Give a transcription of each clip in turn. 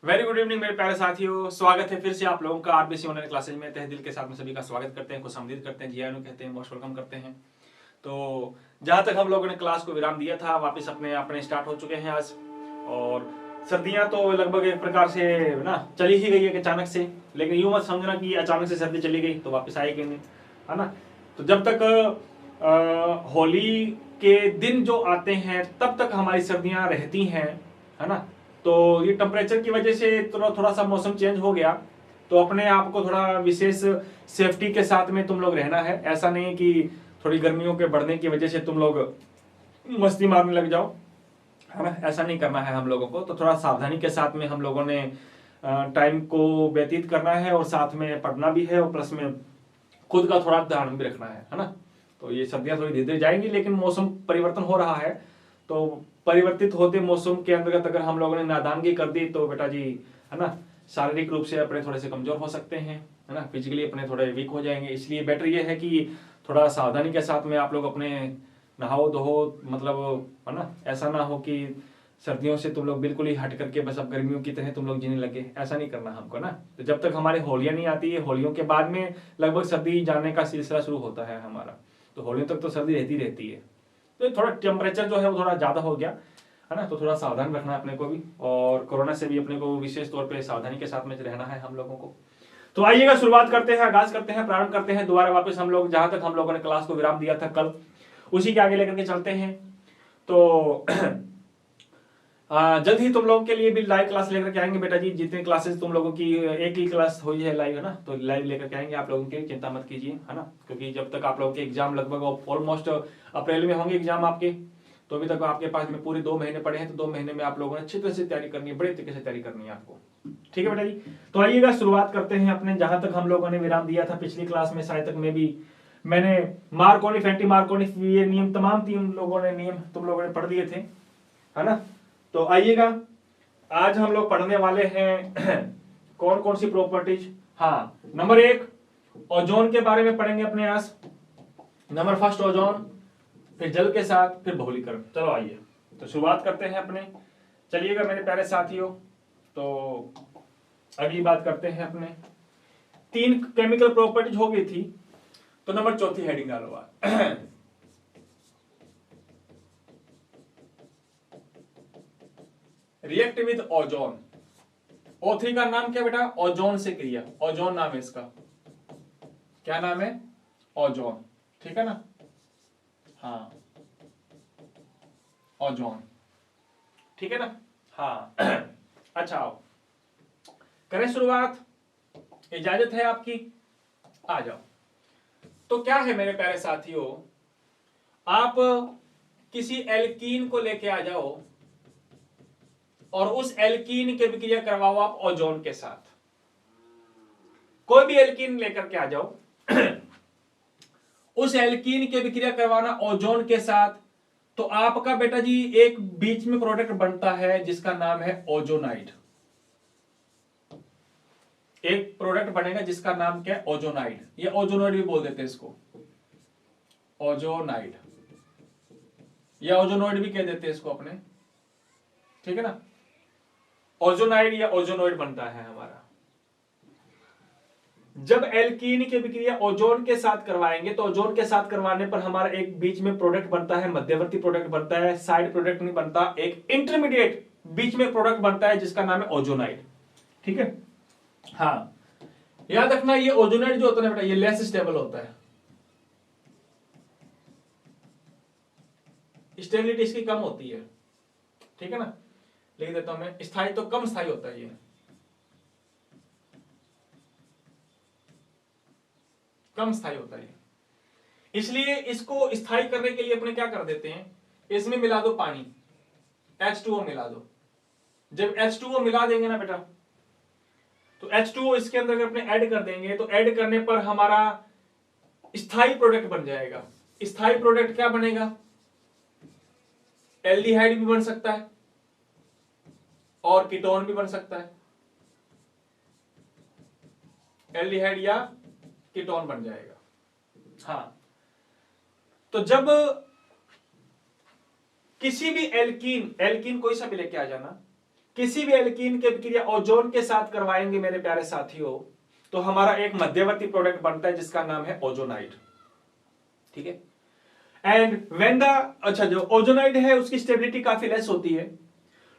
Very good evening मेरे प्यारे साथियों, स्वागत है फिर से आप लोगों का आरबीसी ऑनलाइन क्लासेज में। तहे दिल के साथ में सभी का स्वागत करते हैं, खुशामदीद करते हैं, जीआईएनओ कहते हैं, मोस्ट वेलकम करते हैं। तो जहां तक हम लोगों ने क्लास को विराम दिया था, वापस अपने अपने स्टार्ट हो चुके हैं आज। और सर्दियां तो लगभग एक प्रकार से ना चली ही गई है अचानक से, लेकिन यूं मत समझना कि अचानक से सर्दी चली गई तो वापस आएगी नहीं, है ना। तो जब तक होली के दिन जो आते हैं तब तक हमारी सर्दियां रहती हैं, है ना। तो ये टेम्परेचर की वजह से थोड़ा थोड़ा सा मौसम चेंज हो गया, तो अपने आप को थोड़ा विशेष सेफ्टी के साथ में तुम लोग रहना है। ऐसा नहीं कि थोड़ी गर्मियों के बढ़ने की वजह से तुम लोग मस्ती मारने लग जाओ, है ना। ऐसा नहीं करना है हम लोगों को। तो थोड़ा सावधानी के साथ में हम लोगों ने टाइम को व्यतीत करना है, और साथ में पढ़ना भी है, और प्लस में खुद का थोड़ा ध्यान भी रखना है ना। तो ये सर्दियां थोड़ी धीरे धीरे जाएंगी, लेकिन मौसम परिवर्तन हो रहा है, तो परिवर्तित होते मौसम के अंतर्गत अगर हम लोगों ने नादानगी कर दी तो बेटा जी, है ना, शारीरिक रूप से अपने थोड़े से कमजोर हो सकते हैं, है ना, फिजिकली अपने थोड़े वीक हो जाएंगे। इसलिए बेटर ये है कि थोड़ा सावधानी के साथ में आप लोग अपने नहाओ धो, मतलब, है ना। ऐसा ना हो कि सर्दियों से तुम लोग बिल्कुल ही हट करके बस अब गर्मियों की तरह तुम लोग जीने लगे, ऐसा नहीं करना हमको ना। तो जब तक हमारे होलियां नहीं आती है, होलियों के बाद में लगभग सर्दी जाने का सिलसिला शुरू होता है हमारा। तो होलियों तक तो सर्दी रहती है। तो थोड़ा टेम्परेचर जो है वो थोड़ा ज्यादा हो गया, है ना। तो थोड़ा सावधान रखना है अपने को भी, और कोरोना से भी अपने को विशेष तौर पे सावधानी के साथ में रहना है हम लोगों को। तो आइएगा, शुरुआत करते हैं, आगाज करते हैं, प्रारंभ करते हैं दोबारा वापस हम लोग जहां तक हम लोगों ने क्लास को विराम दिया था कल, उसी के आगे लेकर के चलते हैं। तो जल्द ही तुम लोगों के लिए भी लाइव क्लास लेकर के आएंगे बेटा जी। जितने क्लासेस तुम लोगों की, एक ही क्लास हुई है लाइव, है ना, तो लाइव लेकर के आएंगे आप लोगों के, चिंता मत कीजिए, है ना। क्योंकि जब तक आप लोगों के एग्जाम लगभग ऑलमोस्ट अप्रैल में होंगे एग्जाम आपके, तो अभी तक आपके पास में पूरे 2 महीने पड़े हैं। तो 2 महीने में आप लोगों ने अच्छी तरह से तैयारी करनी है, बड़े तरीके से तैयारी करनी है आपको। ठीक है बेटा जी। तो आइएगा, शुरुआत करते हैं अपने जहां तक हम लोगों ने विराम दिया था पिछली क्लास में। शायद तक में भी मैंने मार्कोनी, एंटी मार्कोनी, ये नियम, तमाम 3 लोगों ने नियम तुम लोगों ने पढ़ दिए थे, है ना। तो आइएगा, आज हम लोग पढ़ने वाले हैं कौन कौन सी प्रॉपर्टीज। हाँ, नंबर 1 ओजोन के बारे में पढ़ेंगे अपने आज। नंबर फर्स्ट ओजोन, फिर जल के साथ, फिर बहुलीकरण। चलो आइए, तो शुरुआत करते हैं अपने। चलिएगा मेरे प्यारे साथियों, तो अगली बात करते हैं अपने। 3 केमिकल प्रॉपर्टीज हो गई थी, तो नंबर 4 हेडिंग डालो आज। React with ozone. O3 का नाम क्या बेटा? ओजोन से क्रिया, ओजोन नाम है इसका। क्या नाम है? ओजोन, ठीक है ना। हाँ, ओजोन, ठीक है ना। हाँ अच्छा, आओ करें शुरुआत, इजाजत है आपकी, आ जाओ। तो क्या है मेरे प्यारे साथियों, आप किसी एल्कीन को लेके आ जाओ और उस एल्कीन के विक्रिया करवाओ आप ओजोन के साथ। कोई भी एल्कीन लेकर के आ जाओ उस एल्कीन के विक्रिया करवाना ओजोन के साथ, तो आपका बेटा जी एक बीच में प्रोडक्ट बनता है जिसका नाम है ओजोनाइड। एक प्रोडक्ट बनेगा जिसका नाम क्या है? ओजोनाइड, या ओजोनोइड भी बोल देते हैं इसको, ओजोनाइड, या ओजोनोइड भी कह देते हैं इसको अपने, ठीक है ना। ओजोनाइड या ओजोनोइड बनता है हमारा। जब एल्कीन की विक्रिया ओजोन के साथ करवाएंगे, तो ओजोन के साथ करवाने पर हमारा एक बीच में प्रोडक्ट बनता है, मध्यवर्ती प्रोडक्ट बनता है, साइड प्रोडक्ट नहीं बनता, एक इंटरमीडिएट बीच में प्रोडक्ट बनता है जिसका नाम है ओजोनाइड, ठीक है। हाँ, याद रखना, ये ओजोनाइड जो होता है बेटा, ये लेस स्टेबल होता है, स्टेबिलिटी इसकी कम होती है, ठीक है ना। लिख देता हूं मैं, स्थायी तो कम स्थायी होता है, ये कम स्थायी होता है। इसलिए इसको स्थायी करने के लिए अपने क्या कर देते हैं, इसमें मिला दो पानी, H2O मिला दो। जब H2O मिला देंगे ना बेटा, तो H2O इसके अंदर अगर अपने ऐड कर देंगे, तो ऐड करने पर हमारा स्थायी प्रोडक्ट बन जाएगा। स्थायी प्रोडक्ट क्या बनेगा? एल्डिहाइड भी बन सकता है और कीटोन भी बन सकता है, एल्डिहाइड या कीटोन बन जाएगा। हाँ, तो जब किसी भी एल्कीन, एल्कीन कोई सा भी लेके आ जाना, किसी भी एल्कीन की अभिक्रिया ओजोन के साथ करवाएंगे मेरे प्यारे साथियों, तो हमारा एक मध्यवर्ती प्रोडक्ट बनता है जिसका नाम है ओजोनाइड। ठीक है। एंड व्हेन द, अच्छा, जो ओजोनाइड है उसकी स्टेबिलिटी काफी लेस होती है।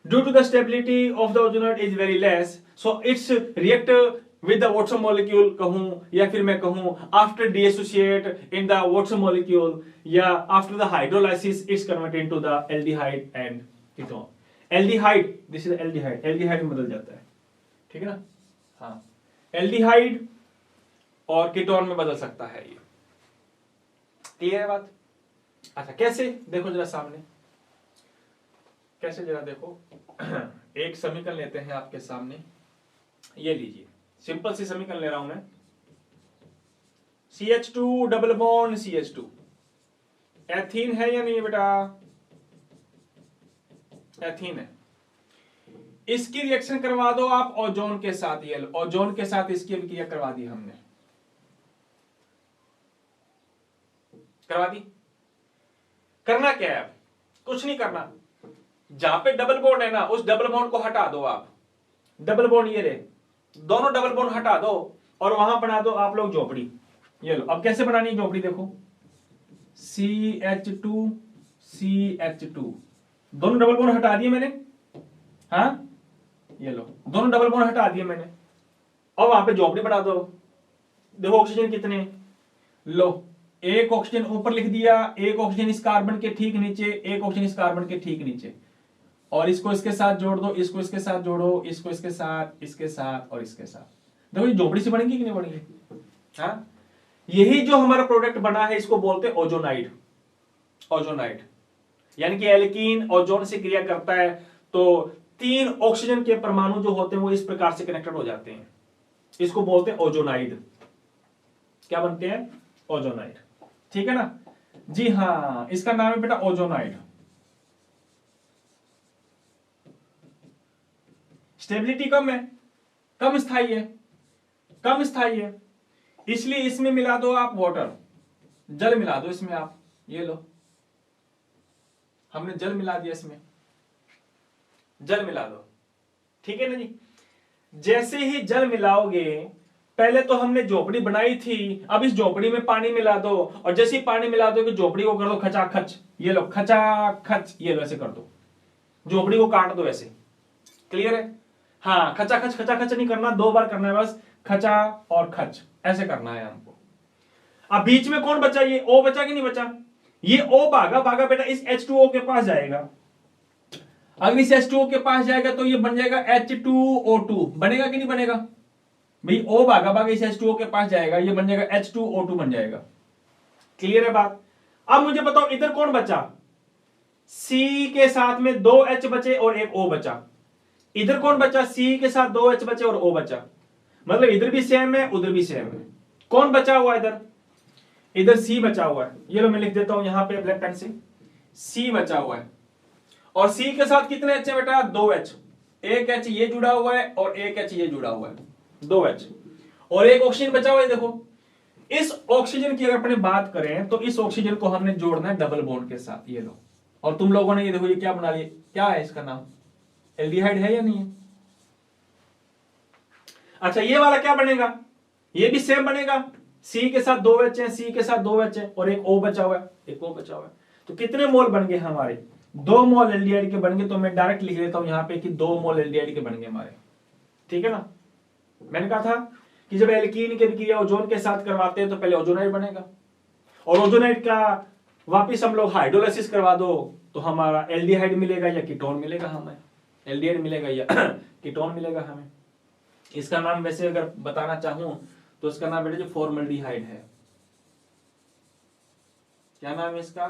Due to the stability of the ozonide is very less, so it's react with the water molecule कहूं, या फिर मैं कहूं after dissociate in the water molecule, या after the hydrolysis it's converted into the aldehyde and ketone. Aldehyde, this is aldehyde, aldehyde में बदल जाता है। ठीक है ना। हाँ, एल्डिहाइड और कीटोन में बदल सकता है ये। क्लियर है बात? अच्छा, कैसे? देखो जरा सामने, कैसे जरा देखो। एक समीकरण लेते हैं आपके सामने, ये लीजिए, सिंपल सी समीकरण ले रहा हूं मैं। CH2 double bond CH2 ethene है या नहीं बेटा? एथीन है। इसकी रिएक्शन करवा दो आप ओजोन के साथ। ये ओजोन के साथ इसकी अभिक्रिया करवा दी हमने, करवा दी। करना क्या है? कुछ नहीं करना। जहां पे डबल बॉन्ड है ना, उस डबल बॉन्ड को हटा दो आप। डबल बॉन्ड ये रहे, दोनों डबल बॉन्ड हटा दो और वहां बना दो आप लोग झोपड़ी। ये लो, अब कैसे बनानी है झोपड़ी? देखो, CH2 CH2, दोनों डबल बॉन्ड हटा दिए मैंने। हाँ, ये लो, दोनों डबल बॉन्ड हटा दिए मैंने, और वहां पे झोपड़ी बना दो। देखो ऑक्सीजन कितने, लो, एक ऑक्सीजन ऊपर लिख दिया, एक ऑक्सीजन इस कार्बन के ठीक नीचे, एक ऑक्सीजन इस कार्बन के ठीक नीचे, और इसको इसके साथ जोड़ दो, इसको इसके साथ जोड़ो, इसको इसके साथ, इसके साथ और इसके साथ। देखो ये झोपड़ी से बनेगी कि नहीं बनेगी? हाँ, यही जो हमारा प्रोडक्ट बना है इसको बोलते हैं ओजोनाइड। ओजोनाइड यानी कि एल्कीन ओजोन से क्रिया करता है तो 3 ऑक्सीजन के परमाणु जो होते हैं वो इस प्रकार से कनेक्टेड हो जाते हैं, इसको बोलते हैं ओजोनाइड। क्या बनते हैं? ओजोनाइड। ठीक है ना जी? हाँ, इसका नाम है बेटा ओजोनाइड। स्टेबिलिटी कम है, कम स्थायी है, कम स्थायी है, इसलिए इसमें मिला दो आप वाटर, जल मिला दो इसमें आप। ये लो, हमने जल मिला दिया इसमें, जल मिला दो। ठीक है ना जी? जैसे ही जल मिलाओगे, पहले तो हमने झोपड़ी बनाई थी, अब इस झोपड़ी में पानी मिला दो, और जैसे ही पानी मिला दो कि झोपड़ी को कर दो खचाखच। ये लो, खचाखच, ये लो, ऐसे कर दो, झोपड़ी को काट दो ऐसे। क्लियर है? हाँ, खचाखच खचाखच नहीं करना, 2 बार करना है बस, खचा और खच, ऐसे करना है हमको। अब बीच में कौन बचा? ये O बचा कि नहीं बचा? ये O भागा भागा बेटा इस H2O के पास जाएगा। अगर इस H2O के पास जाएगा तो ये बन जाएगा H2O2। बनेगा कि नहीं बनेगा भाई? O भागा भागा इस H2O के पास जाएगा, ये बन जाएगा H2O2 बन जाएगा। क्लियर है बात? अब मुझे बताओ इधर कौन बचा? C के साथ में 2 H बचे और एक O बचा। इधर कौन बचा? C के साथ 2 H बचे और O बचा। मतलब इधर भी सेम है, उधर भी सेम है। कौन बचा हुआ इधर? इधर C बचा हुआ है। ये लो, मैं लिख देता हूं यहां पे ब्लैक पेन से, C बचा हुआ है। और C के साथ कितने H है बेटा? 2 H। एक H ये जुड़ा हुआ है और एक H ये जुड़ा हुआ है, 2 H। और एक ऑक्सीजन बचा हुआ है। देखो, इस ऑक्सीजन की अगर अपने बात करें तो इस ऑक्सीजन को हमने जोड़ना है डबल बॉन्ड के साथ। ये लो, और तुम लोगों ने ये देखो, ये क्या बना लिया? क्या है इसका नाम? एल्डिहाइड है या नहीं है? अच्छा, ये वाला क्या बनेगा? ये भी सेम बनेगा। C के साथ 2 H है, C के साथ 2 H है, और एक O बचा हुआ है, एक O बचा हुआ है। तो कितने मोल बन गए हमारे? 2 मोल एल्डिहाइड के बन गए। तो मैं डायरेक्ट लिख लेता हूं यहां पे कि 2 मोल एल्डिहाइड के बन गए हमारे। ठीक है ना? मैंने कहा था कि जब एल्कीन की अभिक्रिया ओजोन के साथ करवाते हैं तो पहले ओजोनाइड बनेगा, और ओजोनाइड का वापिस हम लोग हाइड्रोलाइसिस करवा दो तो हमारा एल्डिहाइड मिलेगा या कीटोन मिलेगा हमें। एल्डिहाइड मिलेगा या कीटोन मिलेगा हमें। इसका नाम वैसे अगर बताना चाहूं तो इसका नाम बेटा जो फॉर्मल्डिहाइड है। क्या नाम है इसका?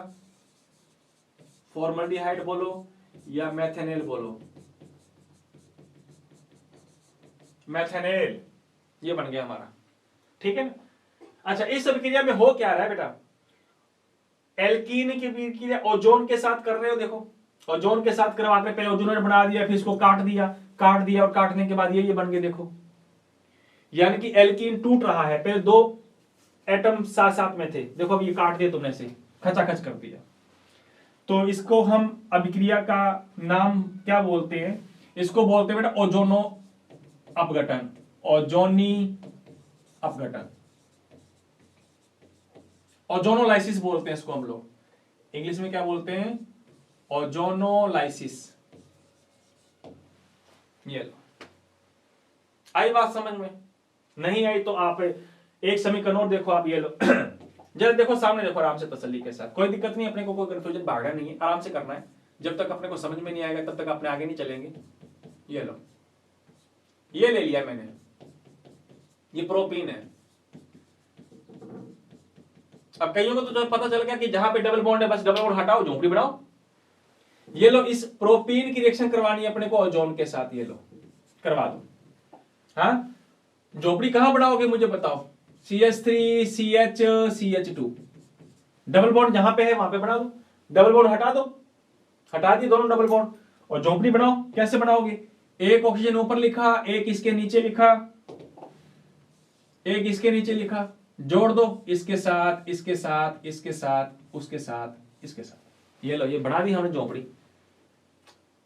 फॉर्मल्डिहाइड बोलो या मैथेनेल बोलो, मैथेनेल, ये बन गया हमारा। ठीक है ना? अच्छा, इस अभिक्रिया में हो क्या रहा है बेटा? एल्कीन की अभिक्रिया ओजोन के साथ कर रहे हो। देखो, ओजोन के साथ करवाते पहले ओजोनाइड बना दिया, फिर इसको काट दिया और काटने के बाद ये बन गए। देखो, यानी कि एल्कीन टूट रहा है। पहले 2 एटम साथ साथ में थे, देखो अब ये काट दिए तुमने से, खचाखच कर दिया। तो इसको हम अभिक्रिया का नाम क्या बोलते हैं? इसको बोलते हैं बेटा ओजोनो अपघटन, ओजोनी अपघटन, ओजोनोलाइसिस बोलते हैं इसको हम लोग, इंग्लिश में क्या बोलते हैं, ओजोनोलाइसिस। ये लो, आई बात समझ में? नहीं आई तो आप एक समीकरण और देखो, आप ये लो जरा देखो सामने देखो आराम से तसल्ली के साथ, कोई दिक्कत नहीं, अपने को कोई कंफ्यूजन भागना नहीं है, आराम से करना है। जब तक अपने को समझ में नहीं आएगा तब तक अपने आगे नहीं चलेंगे। ये लो, ये ले लिया मैंने, ये प्रोपीन है। अब कईयों को तो जो पता चल गया कि जहां पे डबल बॉन्ड है बस डबल बॉन्ड हटाओ, झोंपड़ी बनाओ। ये लो, इस प्रोपीन की रिएक्शन करवानी है अपने को ओजोन के साथ, ये लो करवा दो। हाँ, झोंपड़ी कहां बनाओगे मुझे बताओ, CH3 CH CH2, double bond जहां पे है वहां पे बना दो, डबल बॉन्ड हटा दो, हटा दिए दोनों डबल बॉन्ड, और झोंपड़ी बनाओ। कैसे बनाओगे, एक ऑक्सीजन ऊपर लिखा, एक इसके नीचे लिखा, एक इसके नीचे लिखा, जोड़ दो इसके साथ, इसके साथ, इसके साथ, उसके साथ, इसके साथ। ये लो, ये बना दी हमने झोंपड़ी।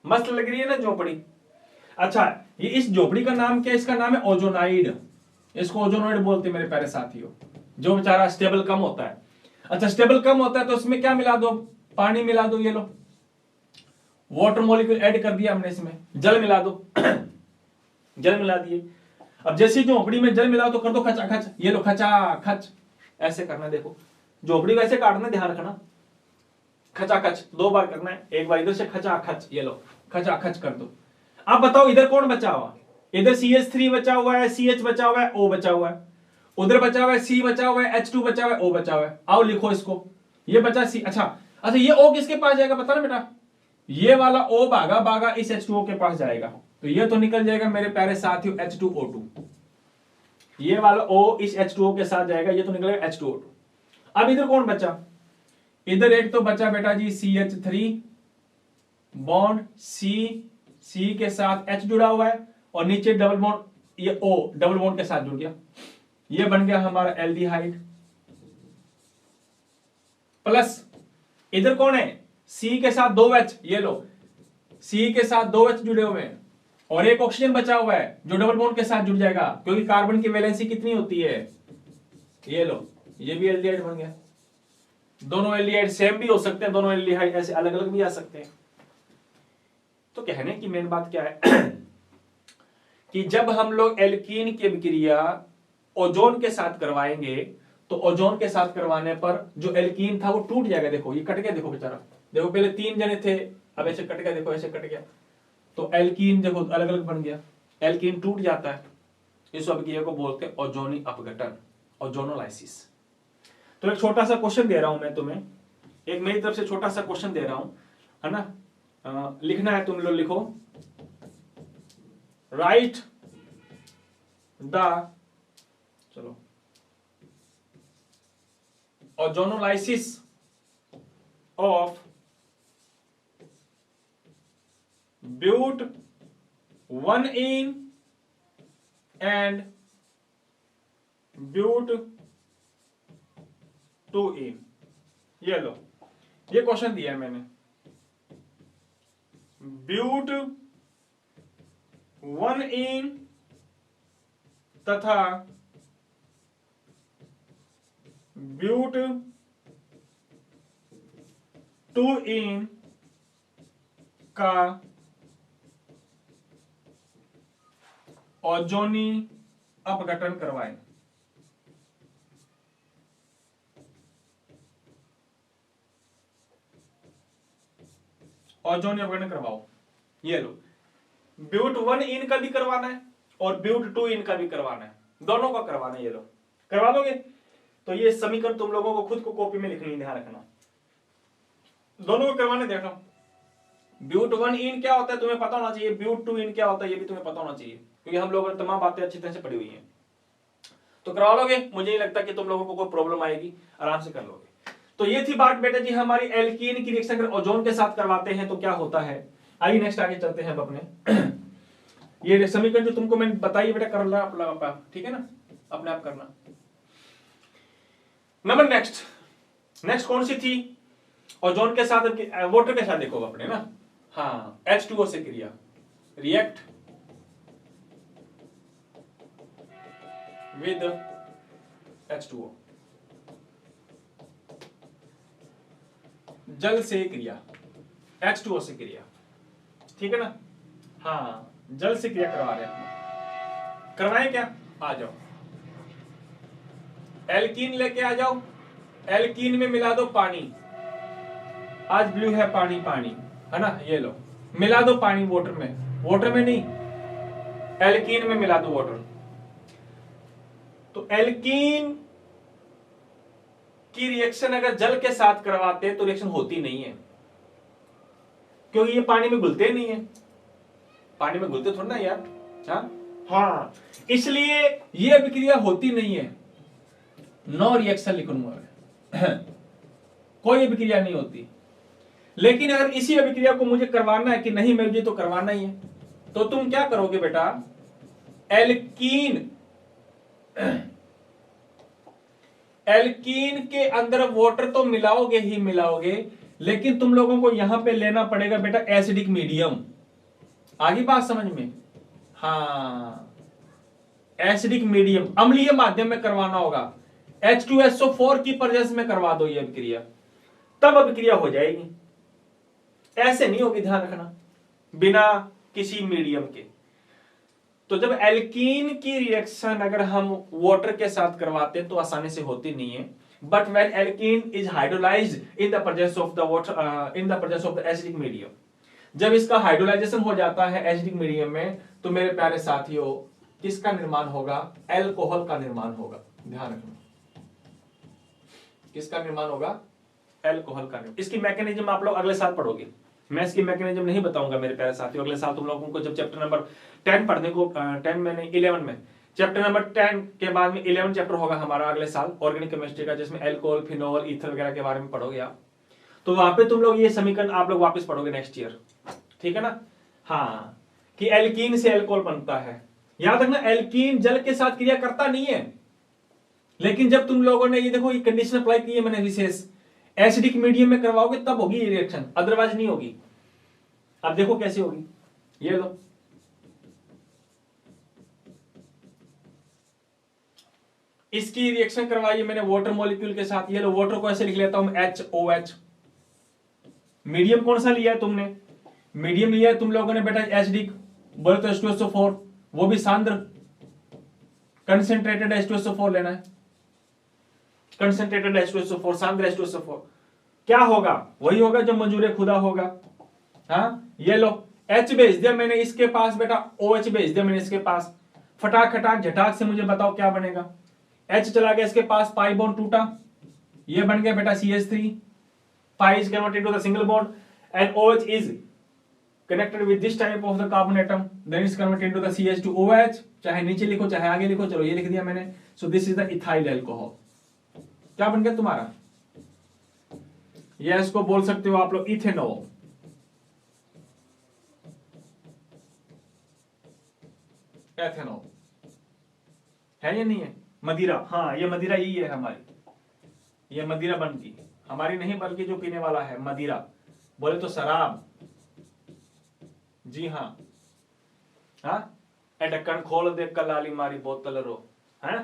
मस्त लग रही है ना झोंपड़ी। अच्छा, ये इस झोपड़ी का नाम क्या है, इसका नाम है ओजोनाइड। इसको ओजोनाइड बोलते हैं मेरे प्यारे साथियों, जो बेचारा स्टेबल कम होता है। अच्छा, स्टेबल कम होता है तो इसमें क्या मिला दो, पानी मिला दो। ये लो, वाटर मॉलिक्यूल ऐड कर दिया हमने, इसमें जल मिला दो जल मिला दिए। अब जैसे झोपड़ी में जल मिलाओ तो कर दो खचा खच, ये लो खचा खच, ऐसे करना। देखो झोपड़ी वैसे काटना, ध्यान रखना, खचा खच 2 बार करना है, एक बार इधर से खचा खच, ये लो खचा खच कर दो। अब बताओ इधर कौन बचा हुआ, इधर CH3 बचा हुआ है, CH बचा हुआ है, O बचा हुआ है, उधर बचा हुआ है C बचा हुआ है, H2 बचा हुआ है, O बचा हुआ है। आओ लिखो इसको, ये बचा C। अच्छा, ये O किसके पास जाएगा बता ना बेटा, ये वाला O भागा भागा इस H2O के पास जाएगा, तो ये तो निकल जाएगा मेरे प्यारे साथियों H2O2। ये वाला O इस H2O के साथ जाएगा, ये तो निकलेगा H2O2। अब इधर कौन बचा, इधर एक तो बचा बेटा जी CH3 बॉन्ड C के साथ H जुड़ा हुआ है, और नीचे डबल बॉन्ड, ये O डबल बॉन्ड के साथ जुड़ गया, ये बन गया हमारा एल्डिहाइड। प्लस इधर कौन है, C के साथ 2H, ये लो C के साथ 2H जुड़े हुए हैं, और एक ऑक्सीजन बचा हुआ है जो डबल बॉन्ड के साथ जुड़ जाएगा, क्योंकि कार्बन की वैलेंसी कितनी होती है, ये लो, ये भी एल्डिहाइड बन गया। दोनों एल्डिहाइड सेम भी हो सकते हैं, दोनों एल्डिहाइड ऐसे अलग अलग भी आ सकते हैं। तो कहने की मेन बात क्या है कि जब हम लोग एल्कीन की अभिक्रिया ओजोन के साथ करवाएंगे तो ओजोन के साथ करवाने पर जो एल्कीन था वो टूट जाएगा। देखो ये कट गया, देखो बेचारा, देखो पहले 3 जने थे, अब ऐसे कट गया, देखो ऐसे कट गया, तो एल्कीन देखो अलग अलग बन गया, एल्कीन टूट जाता है। इस अभिक्रिया को बोलते हैं ओजोनी अपघटन, ओजोनोलाइसिस। तो एक छोटा सा क्वेश्चन दे रहा हूं मैं तुम्हें, एक मेरी तरफ से छोटा सा क्वेश्चन दे रहा हूं, है ना, लिखना है, तुम लोग लिखो, राइट द, चलो, ozonolysis of but 1ene and but 2ene। ये लो, ये क्वेश्चन दिया है मैंने, ब्यूट 1ene तथा ब्यूट 2ene का ओजोनी अपघटन करवाएं। ओजोनी अपघटन करवाओ। ये लो, ब्यूट 1ene का भी करवाना है और ब्यूट 2ene का भी करवाना है, दोनों का करवाना है। ये लो, करवा दोगे? तो ये समीकरण तुम लोगों को खुद को कॉपी में लिखनी, ध्यान रखना, दोनों को करवाने। देखो ब्यूट 1ene क्या होता है तुम्हें पता होना चाहिए, ब्यूट 2ene क्या होता है ये भी तुम्हें पता होना चाहिए, क्योंकि हम लोगों ने तमाम बातें अच्छी तरह से पढ़ी हुई हैं। तो करवा लोगे? मुझे नहीं लगता कि तुम लोगों को कोई प्रॉब्लम आएगी, आराम से कर लोगे। तो ये थी बात बेटा जी हमारी एल्कीन की रिएक्शन अगर ओजोन के साथ करवाते हैं तो क्या होता है। आइए नेक्स्ट आगे चलते हैं अब अपने ये समीकरण जो तुमको मैंने बताई बेटा, कर ला अपना, ठीक है ना, अपने आप करना। नंबर नेक्स्ट कौन सी थी, ओजोन के साथ वाटर के साथ देखो अपने ना, हाँ H2O से क्रिया, रिएक्ट विद H2O, जल से क्रिया, H2O से क्रिया, ठीक है ना। हाँ, जल से क्रिया करवा रहे हैं, करवाएं क्या, आ जाओ एल्कीन लेके आ जाओ, एल्कीन में मिला दो पानी, आज ब्लू है पानी पानी, है ना, ये लो मिला दो पानी वाटर में नहीं, एल्कीन में मिला दो वाटर। तो एल्कीन की रिएक्शन अगर जल के साथ करवाते हैं तो रिएक्शन होती नहीं है, क्योंकि ये पानी में घुलते नहीं है, पानी में घुलते थोड़ा ना यार। हाँ, इसलिए ये अभिक्रिया होती नहीं है, नो रिएक्शन लिखूंगा कोई अभिक्रिया नहीं होती। लेकिन अगर इसी अभिक्रिया को मुझे करवाना है कि नहीं मुझे तो करवाना ही है, तो तुम क्या करोगे बेटा, एल्कीन के अंदर वाटर तो मिलाओगे ही मिलाओगे, लेकिन तुम लोगों को यहां पे लेना पड़ेगा बेटा एसिडिक मीडियम। आगे बात समझ में, हाँ एसिडिक मीडियम, अम्लीय माध्यम में करवाना होगा, H2SO4 की प्रेजेंस में करवा दो ये अभिक्रिया, तब अभिक्रिया हो जाएगी, ऐसे नहीं होगी, ध्यान रखना, बिना किसी मीडियम के। तो जब एल्कीन की रिएक्शन अगर हम वाटर के साथ करवाते हैं तो आसानी से होती नहीं है, but when alkene is hydrolysed in the presence of the water, in the presence of the acidic medium, जब इसका हाइड्रोलाइजेशन हो जाता है एसिडिक मीडियम में, तो मेरे प्यारे साथियों किसका निर्माण होगा, एल्कोहल का निर्माण होगा, ध्यान रखना, किसका निर्माण होगा, एल्कोहल का निर्माण। इसकी मैकेनिज्म आप लोग अगले साल पढ़ोगे, मैं इसकी मैकेनिज्म नहीं बताऊंगा मेरे प्यारे साथियों, अगले साल तुम लोगों को जब चैप्टर नंबर 10 पढ़ने को, 10 में नहीं 11 में, चैप्टर नंबर 10 के बाद में 11 चैप्टर होगा हमारा अगले साल ऑर्गेनिक केमिस्ट्री का, जिसमें एल्कोहल, फिनोल, ईथर वगैरह के बारे में पढ़ोगे आप, तो वहां पे तुम लोग ये समीकरण आप लोग वापस पढ़ोगे नेक्स्ट ईयर, ठीक है ना। हाँ, कि एल्कीन से एल्कोहल बनता है, याद रखना एल्कीन जल के साथ क्रिया करता नहीं है, लेकिन जब तुम लोगों ने ये देखो ये कंडीशन अप्लाई की है मैंने विशेष, एसिडिक मीडियम में करवाओगे तब होगी ये रिएक्शन, अदरवाइज नहीं होगी। अब देखो कैसे होगी, ये लो इसकी रिएक्शन करवाई मैंने वाटर मॉलिक्यूल के साथ, ये लो वाटर को ऐसे लिख लेता हूं HOH। मीडियम कौन सा लिया है तुमने, मीडियम लिया है तुम लोगों ने बेटा एसिडिक, बोले तो H2SO4, वो भी सांद्र कंसेंट्रेटेड H2SO4 लेना है, कंसेंट्रेटेड H2SO4, सांद्र H2SO4, क्या होगा, वही होगा जो मंजूर खुदा होगा। हाँ, ये लो H भेज दिया मैंने इसके पास बेटा, OH भेज दिया मैंने इसके पास, फटाक खटाक झटाक से मुझे बताओ क्या बनेगा, H चला गया इसके पास, पाई बॉन्ड टूटा, ये बन गया बेटा CH3, pi is converted to the single bond and OH is connected with this type of the carbon atom, then it's converted into the CH2OH, चाहे नीचे लिखो चाहे आगे लिखो, चलो ये लिख दिया मैंने, so this is the ethyl alcohol। क्या बन गया तुम्हारा, ये इसको बोल सकते हो आप लोग इथेनॉल, एथेनॉल है या नहीं है, मदिरा, हाँ ये मदिरा यही है हमारी, ये मदिरा बनती हमारी नहीं बल्कि जो पीने वाला है मदिरा, बोले तो शराब, जी हाँ, हाँ ढक्कन खोल दे कलाली मारी बोतल रो, है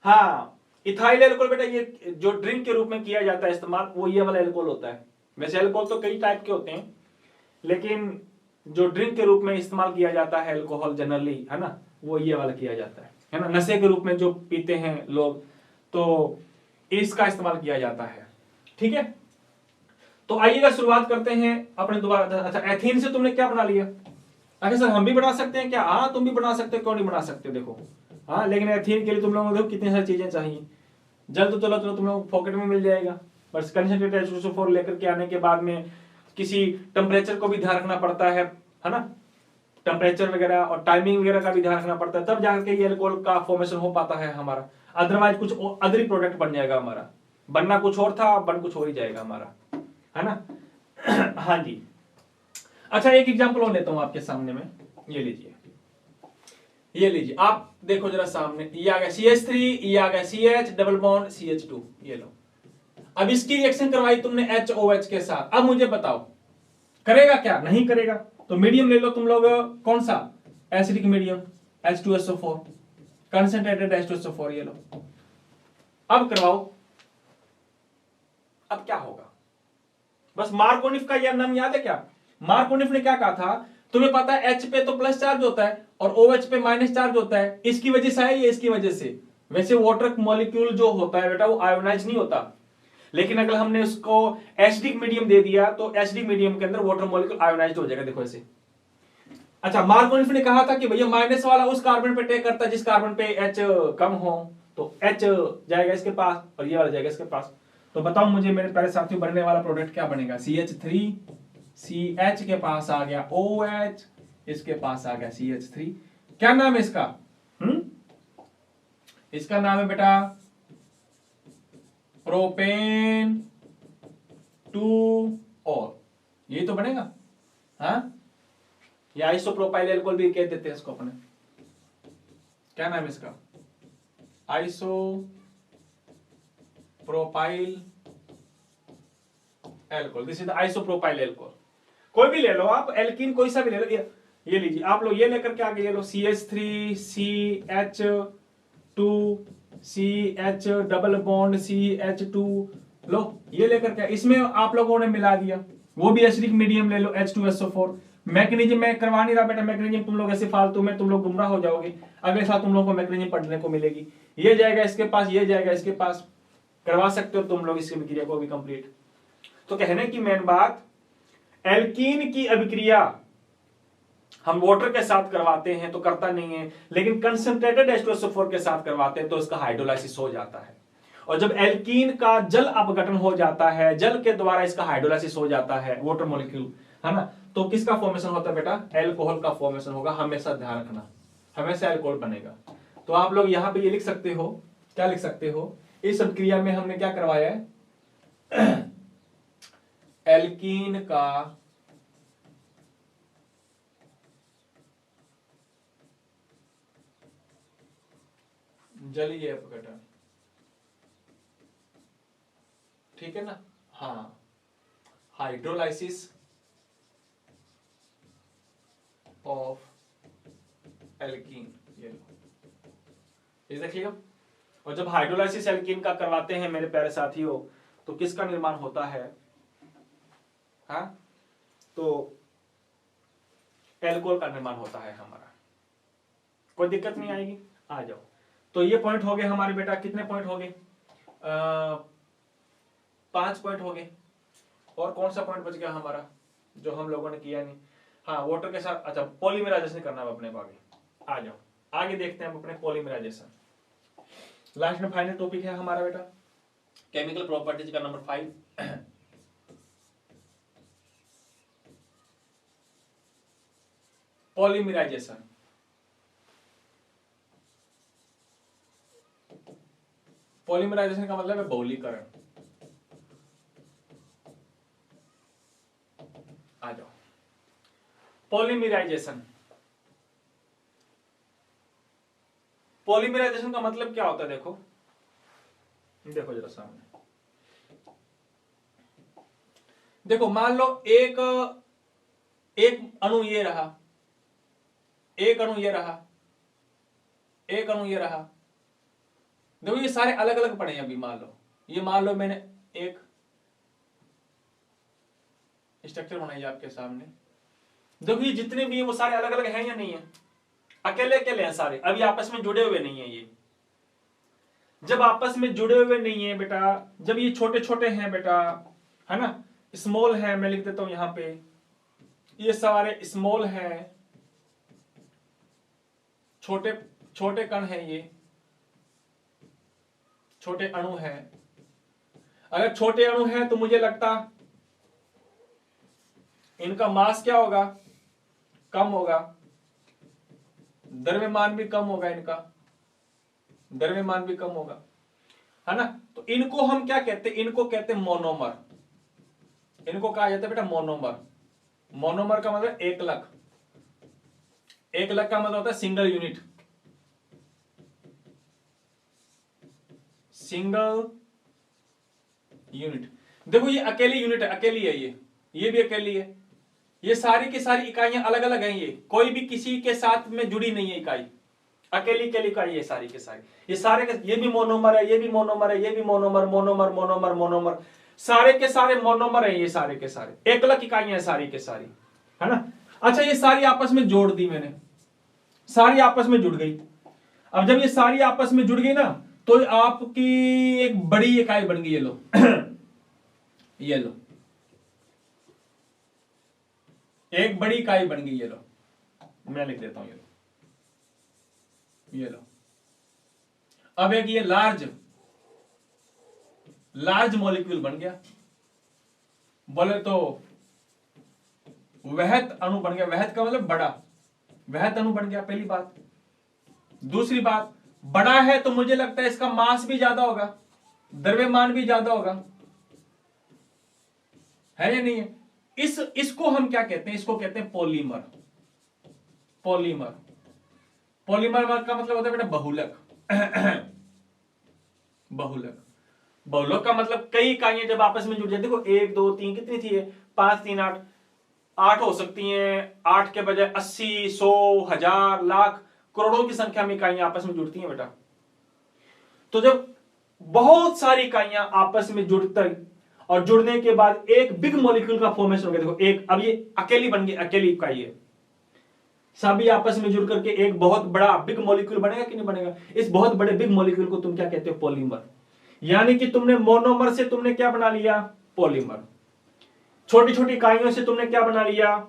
हाँ। इथाइल अल्कोहल बेटा ये जो ड्रिंक के रूप में किया जाता है इस्तेमाल, वो ये वाला अल्कोहल होता है। वैसे अल्कोहल तो कई टाइप के होते हैं, लेकिन जो ड्रिंक के रूप में इस्तेमाल किया जाता है अल्कोहल जनरली, है ना, वो ये वाला किया जाता है ना, नशे के रूप में जो पीते हैं लोग, तो इसका इस्तेमाल किया जाता है, ठीक है। तो आइएगा शुरुआत करते हैं अपने दोबारा। अच्छा, एथीन से तुमने क्या बना लिया, अच्छा सर हम भी बना सकते हैं क्या, हाँ तुम भी बना सकते हो, क्यों नहीं बना सकते, देखो हाँ, लेकिन एथीन के लिए तुम लोगों को देखो कितनी सारी चीजें चाहिए, जल तो चलो तुम लोग पॉकेट में मिल जाएगा, बस कंसंट्रेटेड H2SO4 लेकर के आने के बाद में किसी टेम्परेचर को भी ध्यान रखना पड़ता है ना, टेम्परेचर वगैरह और टाइमिंग वगैरह का भी ध्यान रखना पड़ता है, तब जाकर के ये अल्कोहल का फॉर्मेशन हो पाता है हमारा, अदरवाइज कुछ अदर ही प्रोडक्ट बन जाएगा हमारा, बनना कुछ और था बन कुछ और ही जाएगा हमारा, है ना। हाँ जी, अच्छा एक एग्जांपल और लेता हूं आपके सामने में, ये लीजिए, ये लीजिए आप देखो जरा सामने, ये आ गया CH3, ये आ गया CH डबल बॉन्ड CH2, ये लो। अब इसकी रिएक्शन करवाई तुमने HOH के साथ, अब मुझे बताओ करेगा क्या, नहीं करेगा, तो मीडियम ले लो तुम लोग, कौन सा, acidic medium H2SO4, concentrated H2SO4 ये लो। अब करवाओ, अब क्या होगा, बस मार्कोनिफ का यह नाम याद है क्या? मार्कोनिफ ने क्या कहा था, तुम्हें पता है H पे तो प्लस चार्ज होता है और OH पे माइनस चार्ज होता है, इसकी वजह से है ये, इसकी वजह से। वैसे वाटर मॉलिक्यूल जो होता है बेटा वो आयोनाइज नहीं होता, लेकिन अगर हमने उसको एसिडिक मीडियम दे दिया तो एसिडिक मीडियम के अंदर वाटर मॉलिक्यूल आयोनाइज्ड हो जाएगा, देखो ऐसे। अच्छा, मार्कोनिफ ने कहा था कि भैया माइनस वाला उस कार्बन पे टेक करता है जिस कार्बन पे H कम हो, तो H जाएगा इसके पास और ये वाला जाएगा इसके पास। तो बताओ मुझे मेरे प्यारे साथियों, बनने वाला प्रोडक्ट क्या बनेगा? CH3, CH के पास आ गया OH, इसके पास आ गया CH3। क्या नाम है इसका? इसका नाम है बेटा प्रोपेन 2 ये तो बनेगा, हाँ? या आइसोप्रोपाइल एल्कोहल भी कह देते हैं इसको अपने। क्या नाम है इसका? Isopropyl alcohol. This is the isopropyl alcohol. कोई भी ले लो आप, एल्कीन कोई सा भी ले लो। ये लीजिए आप लोग, ये लेकर के आगे ये लो CH3 CH2 CH double bond CH2 लो, ये लेकर के इसमें आप लोगों ने मिला दिया। वो भी एसिडिक मीडियम ले लो H2SO4। मैग्नीशियम मैं करवा नहीं रहा बेटा, मैग्नीशियम तुम लोग ऐसे फालतू में तुम लोग गुमराह हो जाओगे, अगले साल तुम लोगों को मैग्नीशियम पढ़ने को मिलेगी। ये जाएगा इसके पास, ये जाएगा इसके पास, करवा सकते हो तुम लोग इसकी अभिक्रिया को भी कंप्लीट। तो कहने की मेन बात, एल्कीन की अभिक्रिया हम वाटर के साथ करवाते हैं तो करता नहीं है, लेकिन कंसंट्रेटेड H2SO4 के साथ करवाते हैं तो इसका हाइड्रोलाइसिस हो जाता है। और जब एल्कीन का जल अपघटन हो जाता है, जल के द्वारा इसका हाइड्रोलाइसिस हो जाता है, वाटर मॉलिक्यूल, है ना, तो किसका फॉर्मेशन होता है बेटा? एल्कोहल का फॉर्मेशन होगा। हमेशा ध्यान रखना, हमेशा एल्कोहल बनेगा। तो आप लोग यहां पे ये लिख सकते हो, क्या लिख सकते हो, इस अभिक्रिया में हमने क्या करवाया है? एल्कीन का जलीय अपघटन, ठीक है ना, हाँ, हाइड्रोलाइसिस ऑफ एल्कीन, ये लो, इज दैट क्लियर? और जब हाइड्रोलाइसिस एल्कीन का करवाते हैं मेरे प्यारे साथियों, तो किसका निर्माण होता है? हाँ, तो एल्कोहल का निर्माण होता है हमारा। कोई दिक्कत नहीं आएगी, आ जाओ। तो ये पॉइंट हो गए हमारे बेटा, कितने पॉइंट हो गए? 5 पॉइंट हो गए। और कौन सा पॉइंट बच गया हमारा जो हम लोगों ने किया नहीं? हाँ, वाटर के साथ, अच्छा पॉलीमराइजेशन करना है अपने को आगे। आ जाओ आगे देखते हैं हम अपने पॉलीमराइजेशन। लास्ट में फाइनल टॉपिक है हमारा बेटा केमिकल प्रॉपर्टीज का नंबर 5। पॉलीमराइजेशन। पॉलीमराइजेशन का मतलब है बहुलीकरण। आ जाओ, पॉलीमराइजेशन। पॉलीमराइजेशन का मतलब क्या होता है? देखो देखो जरा सामने देखो, मान लो एक अणु ये रहा, एक अणु ये रहा, एक अणु ये रहा। देखो ये सारे अलग अलग पड़े हैं अभी। मान लो मैंने एक स्ट्रक्चर बनाई आपके सामने। देखो ये जितने भी हैं वो सारे अलग अलग हैं या नहीं है? अकेले अकेले हैं सारे, अभी आपस में जुड़े हुए नहीं है। ये जब आपस में जुड़े हुए नहीं है बेटा, जब ये छोटे छोटे हैं बेटा, है ना, स्मॉल है, मैं लिख देता हूं यहां पे, ये सारे स्मॉल है, छोटे छोटे कण है, ये छोटे अणु है। अगर छोटे अणु है तो मुझे लगता इनका मास क्या होगा? कम होगा, द्रव्यमान भी कम होगा, इनका द्रव्यमान भी कम होगा, है ना। तो इनको हम क्या कहते हैं? इनको कहते हैं मोनोमर। इनको कहा जाता है बेटा मोनोमर। मोनोमर का मतलब एकलक। एकलक का मतलब होता है सिंगल यूनिट, सिंगल यूनिट। देखो ये अकेली यूनिट है, अकेली है, ये भी अकेली है, ये सारी की सारी इकाइयां अलग अलग हैं, ये कोई भी किसी के साथ में जुड़ी नहीं है इकाई, अकेली अकेली इकाई है सारी के सारी। ये सारे के ये भी मोनोमर है, ये भी मोनोमर है, ये भी मोनोमर मोनोमर मोनोमर मोनोमर, सारे के सारे मोनोमर है ये सारे के सारे, एकलक इकाइयां हैं सारी के सारी, है ना। अच्छा ये सारी आपस में जोड़ दी मैंने, सारी आपस में जुड़ गई। अब जब ये सारी आपस में जुड़ गई ना तो आपकी एक बड़ी इकाई बन गई, ये लो ये लो एक बड़ी इकाई बन गई, ये लो मैं लिख देता हूं, ये लो। अब एक ये लार्ज मॉलिक्यूल बन गया, बोले तो वहत अणु बन गया। वहत का मतलब बड़ा, वहत अणु बन गया, पहली बात। दूसरी बात, बड़ा है तो मुझे लगता है इसका मास भी ज्यादा होगा, द्रव्यमान भी ज्यादा होगा, है या नहीं है। इसको हम क्या कहते हैं, इसको कहते हैं पॉलीमर। पॉलीमर पॉलीमर का मतलब होता है बेटा बहुलक बहुलक बहुलक का मतलब कई इकाइयां जब आपस में जुड़ जाती है, देखो 1 2 3 कितनी थी, 5 3 8 8 हो सकती हैं, 8 के बजाय 80 100 1000 लाख करोड़ों की संख्या में इकाइयां आपस में जुड़ती हैं बेटा। तो जब बहुत सारी इकाइयां आपस में जुड़ती और जुड़ने के बाद एक बिग मॉलिक्यूल का फॉर्मेशन हो गया, देखो एक, अब ये अकेली बन गई, अकेली इकाई है, सभी आपस में जुड़ करके एक बहुत बड़ा बिग मॉलिक्यूल बनेगा कि नहीं बनेगा। इस बहुत बड़े बिग मॉलिक्यूल को तुम क्या कहते हो, पॉलीमर। यानी कि तुमने मोनोमर से तुमने क्या बना लिया, पॉलीमर। छोटी छोटी इकाइयों से तुमने क्या बना लिया,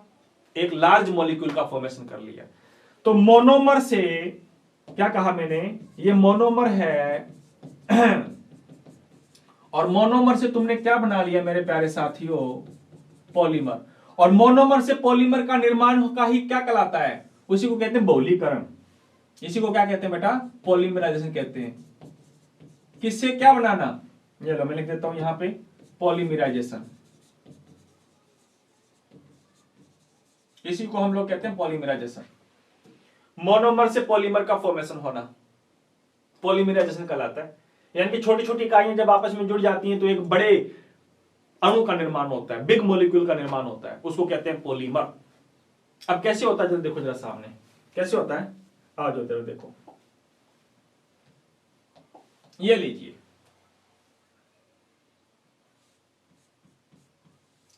एक लार्ज मॉलिक्यूल का फॉर्मेशन कर लिया। तो मोनोमर से क्या कहा मैंने, ये मोनोमर है और मोनोमर से तुमने क्या बना लिया मेरे प्यारे साथियों, पॉलीमर। और मोनोमर से पॉलीमर का निर्माण का ही क्या कहलाता है, उसी को कहते हैं बहुलीकरण। इसी को क्या कहते हैं बेटा, पॉलीमराइजेशन कहते हैं। किससे क्या बनाना, ये लो मैं लिख देता हूं यहां पे, पॉलीमराइजेशन। इसी को हम लोग कहते हैं पॉलीमराइजेशन। मोनोमर से पॉलीमर का फॉर्मेशन होना पॉलीमराइजेशन कहलाता है। यानी कि छोटी छोटी इकाइयां जब आपस में जुड़ जाती हैं तो एक बड़े अणु का निर्माण होता है, बिग मॉलिक्यूल का निर्माण होता है, उसको कहते हैं पॉलीमर। अब कैसे होता है, जरा देखो जरा सामने कैसे होता है, आ जाओ जरा देखो, ये लीजिए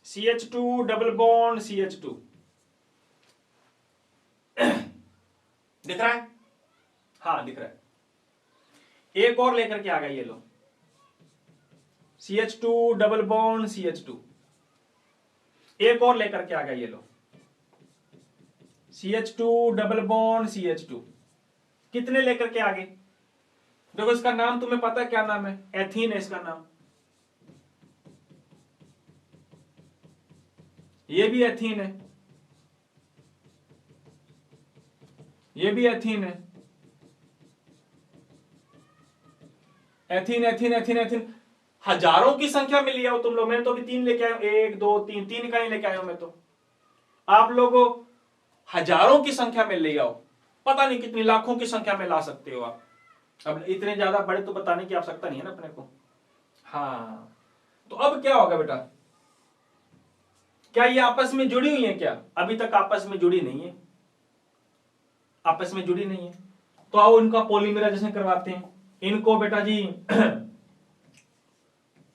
CH2 डबल बॉन्ड CH2 दिख रहा है, हाँ दिख रहा है। एक और लेकर के आ गया, ये लो CH2 डबल बॉन्ड CH2, एक और लेकर के आ गया, ये लो CH2 डबल बॉन्ड CH2। कितने लेकर के आगे, देखो इसका नाम तुम्हें पता है क्या नाम है, एथीन है इसका नाम, ये भी एथीन है, ये भी एथीन है, एथीन एथीन एथीन एथीन, हजारों की संख्या में लिया हो तुम लोग। मैंने तो अभी 3 लेके आया, 1 2 3 3 इकाई लेके आया हूं मैं तो, आप लोगों हजारों की संख्या में ले आओ, पता नहीं कितनी लाखों की संख्या में ला सकते हो आप। अब इतने ज्यादा बड़े तो बताने की आवश्यकता नहीं है ना अपने को। हाँ तो अब क्या होगा बेटा, क्या ये आपस में जुड़ी हुई है क्या, अभी तक आपस में जुड़ी नहीं है, आपस में जुड़ी नहीं है। तो आओ इनका पॉलीमराइजेशन करवाते हैं। इनको बेटा जी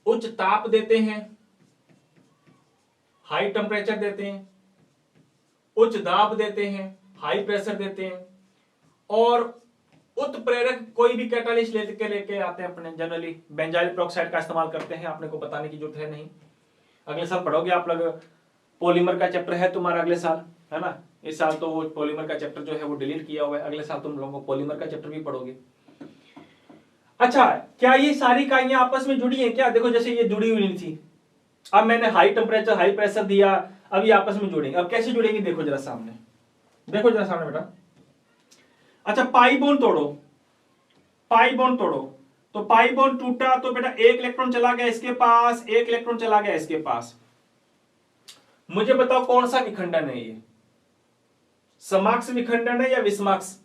उच्च ताप देते हैं, हाई टेम्परेचर देते हैं, उच्च दाब देते हैं, हाई प्रेशर देते हैं, और उत्प्रेरक कोई भी कैटालिस्ट लेके आते हैं अपने, जनरली बेंजाइल पेरोक्साइड का इस्तेमाल करते हैं। आपने को बताने की जरूरत है नहीं, अगले साल पढ़ोगे आप लोग, पॉलीमर का चैप्टर है तुम्हारा अगले साल, है ना। इस साल तो वो पॉलीमर का चैप्टर जो है वो डिलीट किया हुआ है, अगले साल तुम लोगों को पॉलीमर का चैप्टर भी पढ़ोगे। अच्छा क्या ये सारी इकाइयां आपस में जुड़ी हैं क्या, देखो जैसे ये जुड़ी हुई नहीं थी, अब मैंने हाई टेम्परेचर हाई प्रेशर दिया, अब ये आपस में जुड़ेंगे। अब कैसे जुड़ेंगे, देखो जरा सामने, देखो जरा सामने बेटा। अच्छा पाई बॉन्ड तोड़ो, पाई बॉन्ड तोड़ो, तो पाई बॉन्ड टूटा तो बेटा एक इलेक्ट्रॉन चला गया इसके पास, एक इलेक्ट्रॉन चला गया इसके पास। मुझे बताओ कौन सा विखंडन है ये, समाक्ष विखंडन है या विषमाक्ष,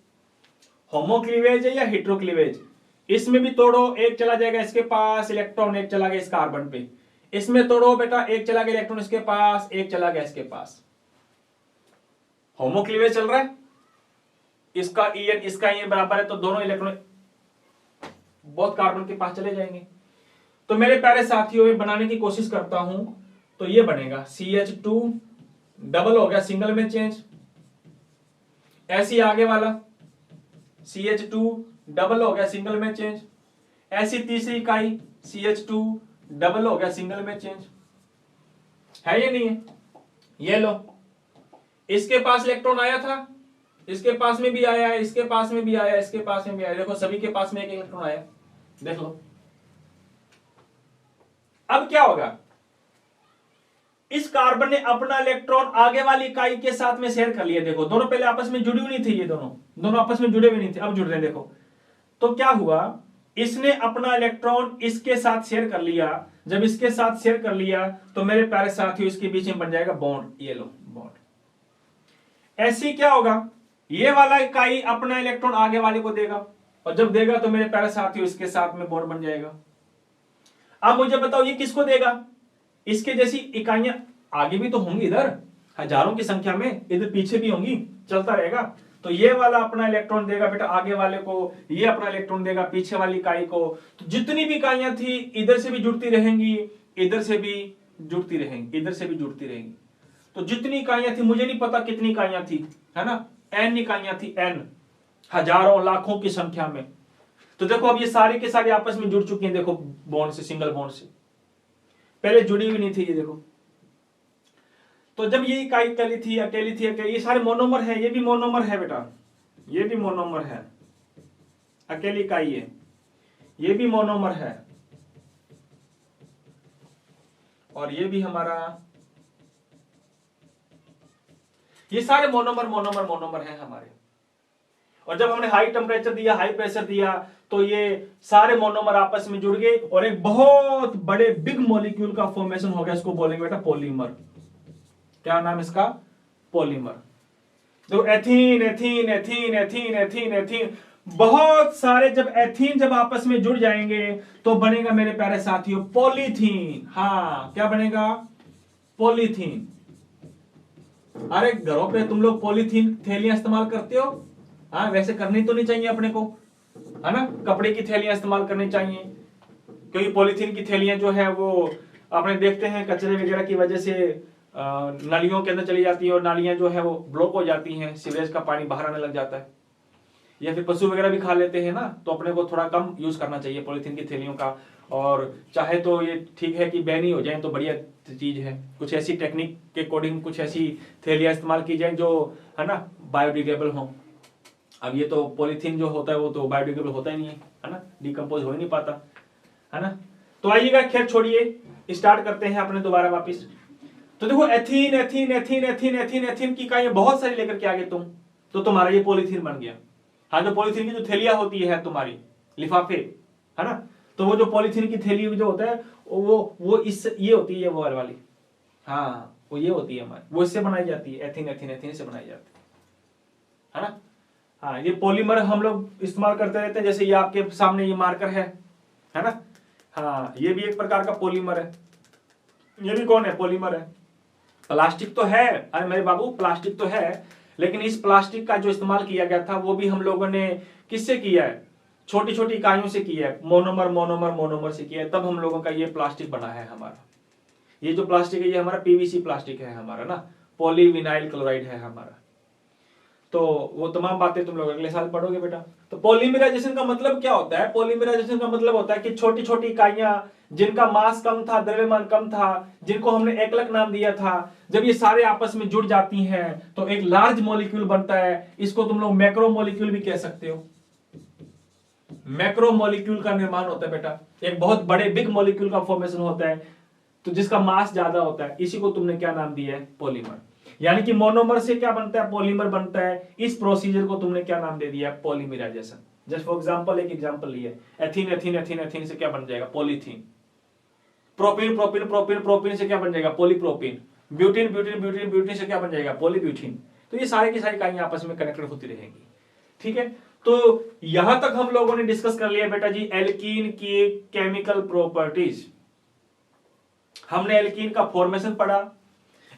होमोक्लीवेज है या हेट्रोक्लीवेज। इसमें भी तोड़ो, एक चला जाएगा इसके पास इलेक्ट्रॉन, एक चला गया इस कार्बन पे। इसमें तोड़ो बेटा, एक चला गया इलेक्ट्रॉन इसके पास, एक चला गया इसके पास। होमोक्लीवेज चल रहा है, इसका En इसका En बराबर है, तो दोनों इलेक्ट्रॉन बहुत कार्बन के पास चले जाएंगे। तो मेरे प्यारे साथियों में बनाने की कोशिश करता हूं, तो ये बनेगा CH2 डबल हो गया सिंगल में चेंज, ऐसी आगे वाला CH2 डबल हो गया सिंगल में चेंज, ऐसी तीसरी इकाई CH2 डबल हो गया सिंगल में चेंज, है ये नहीं है? ये लो, इसके पास इलेक्ट्रॉन आया था, इसके पास में भी आया, इसके पास में भी आया, इसके पास में भी आया, देखो सभी के पास में एक इलेक्ट्रॉन आया, देख लो। अब क्या होगा, इस कार्बन ने अपना इलेक्ट्रॉन आगे वाली इकाई के साथ में शेयर कर लिया। देखो दोनों पहले आपस में जुड़ी हुई नहीं थी, ये दोनों आपस में जुड़े हुए नहीं थे, अब जुड़ रहे हैं। देखो तो क्या हुआ, इसने अपना इलेक्ट्रॉन इसके साथ शेयर कर लिया। जब इसके साथ शेयर कर लिया तो मेरे प्यारे साथियों इसके बीच में बन जाएगा बॉन्ड, ये लो बॉन्ड। ऐसे क्या होगा, ये वाला इकाई अपना इलेक्ट्रॉन आगे वाले को देगा, और जब देगा तो मेरे प्यारे साथियों इसके साथ में बॉन्ड बन जाएगा। अब मुझे बताओ ये किसको देगा, इसके जैसी इकाइयां आगे भी तो होंगी, इधर हजारों की संख्या में, इधर पीछे भी होंगी, चलता रहेगा। तो ये वाला अपना इलेक्ट्रॉन देगा बेटा आगे वाले को, ये अपना इलेक्ट्रॉन देगा पीछे वाली इकाई को। तो जितनी भी इकाइयां थी इधर से भी जुड़ती रहेंगी, इधर से भी जुड़ती रहेंगी, इधर से भी जुड़ती रहेंगी। तो जितनी इकाइयां थी, मुझे नहीं पता कितनी इकाइयां थी, है ना, n इकाइयां थी, n हजारों लाखों की संख्या में। तो देखो अब ये सारे के सारे आपस में जुड़ चुके हैं, देखो बॉन्ड से, सिंगल बॉन्ड से, पहले जुड़ी हुई नहीं थी ये देखो। तो जब ये इकाई अकेली थी अकेली थी अकेली, ये सारे मोनोमर है, ये भी मोनोमर है बेटा, ये भी मोनोमर है, अकेली इकाई है, ये भी मोनोमर है, और ये भी हमारा, ये सारे मोनोमर मोनोमर मोनोमर है हमारे। और जब हमने हाई टेम्परेचर दिया, हाई प्रेशर दिया, तो ये सारे मोनोमर आपस में जुड़ गए और एक बहुत बड़े बिग मॉलिक्यूल का फॉर्मेशन हो गया। इसको बोलेंगे बेटा पॉलीमर। क्या नाम इसका, पॉलीमर। तो ethene ethene ethene ethene ethene ethene, बहुत सारे जब एथीन जब आपस में जुड़ जाएंगे तो बनेगा मेरे प्यारे साथियों पॉलीथीन। हाँ क्या बनेगा, पॉलीथीन। अरे घरों पे तुम लोग पॉलीथीन थैलियां इस्तेमाल करते हो? हाँ वैसे करनी तो नहीं चाहिए अपने को, है ना, कपड़े की थैलियां इस्तेमाल करनी चाहिए, क्योंकि पॉलीथीन की थैलियां जो है वो अपने देखते हैं कचरे वगैरह की वजह से नालियों के अंदर चली जाती है, और नालियां जो है वो ब्लॉक हो जाती हैं, सीवरेज का पानी बाहर आने लग जाता है, या फिर पशु वगैरह भी खा लेते हैं ना। तो अपने को थोड़ा कम यूज करना चाहिए पॉलीथीन की थैलियों का। और चाहे तो ये ठीक है कि बैन ही हो जाए तो बढ़िया चीज है, कुछ ऐसी टेक्निक के अकॉर्डिंग कुछ ऐसी थैलियां इस्तेमाल की जाए जो है ना बायोडिग्रेडेबल हो। अब ये तो पॉलीथीन जो होता है वो तो बायोडिग्रेडेबल होता ही नहीं है ना, डिकम्पोज हो ही नहीं पाता, है ना। तो आइएगा, खैर छोड़िए, स्टार्ट करते हैं अपने दोबारा वापिस। तो देखो ethene ethene ethene ethene ethene ethene की इकाइयां बहुत सारी लेकर के आगे तुम, तो तुम्हारा ये पॉलीथीन बन गया। हाँ जो पॉलीथीन की जो थैलियां होती है तुम्हारी, लिफाफे, है ना, तो वो जो पॉलीथीन की थैली जो होता है वो इस ये होती है वो वाली, हाँ वो ये होती है हमारी, वो इससे बनाई जाती है, एथीन एथीन एथीन से बनाई जाती है ना। हाँ ये पॉलीमर हम लोग इस्तेमाल करते रहते हैं, जैसे ये आपके सामने ये मार्कर है ना, हाँ ये भी एक प्रकार का पॉलीमर है। ये भी कौन है, पॉलीमर है। प्लास्टिक तो है, अरे मेरे बाबू प्लास्टिक तो है, लेकिन इस प्लास्टिक का जो इस्तेमाल किया गया था वो भी हम लोगों ने किससे किया है, छोटी छोटी इकाइयों से किया है, मोनोमर मोनोमर मोनोमर से किया है, तब हम लोगों का ये प्लास्टिक बना है हमारा। ये जो प्लास्टिक है ये हमारा पीवीसी प्लास्टिक है हमारा ना, पॉलीविनाइल क्लोराइड है हमारा। तो वो तमाम बातें तुम लोग अगले साल पढ़ोगे बेटा। तो पॉलीमराइजेशन का मतलब क्या होता है, पॉलीमराइजेशन का मतलब होता है कि छोटी छोटी इकाइयां जिनका मास कम था, द्रव्यमान कम था, जिनको हमने एकलक नाम दिया था, जब ये सारे आपस में जुड़ जाती हैं तो एक लार्ज मॉलिक्यूल बनता है। इसको तुम लोग मैक्रो मॉलिक्यूल भी कह सकते हो। मैक्रो मॉलिक्यूल का निर्माण होता है बेटा, एक बहुत बड़े बिग मॉलिक्यूल का फॉर्मेशन होता है, तो जिसका मास ज्यादा होता है, इसी को तुमने क्या नाम दिया है, पॉलीमर। यानी कि मोनोमर से क्या बनता है, पॉलीमर बनता है। इस प्रोसीजर को तुमने क्या नाम दे दिया, पॉलीमराइजेशन। जस्ट फॉर एग्जांपल एक एग्जांपल लिए, एथीन एथीन एथीन एथीन से क्या बन जाएगा, polythene. Propene propene propene propene से क्या बन जाएगा, polypropene. Butene butene butene butene से क्या बन जाएगा, पॉलीब्यूटीन। तो ये सारे की सारी इकाइयां आपस में कनेक्टेड होती रहेंगी, ठीक है। तो यहां तक हम लोगों ने डिस्कस कर लिया बेटा जी एल्कीन की केमिकल प्रॉपर्टीज। हमने एल्कीन का फॉर्मेशन पढ़ा,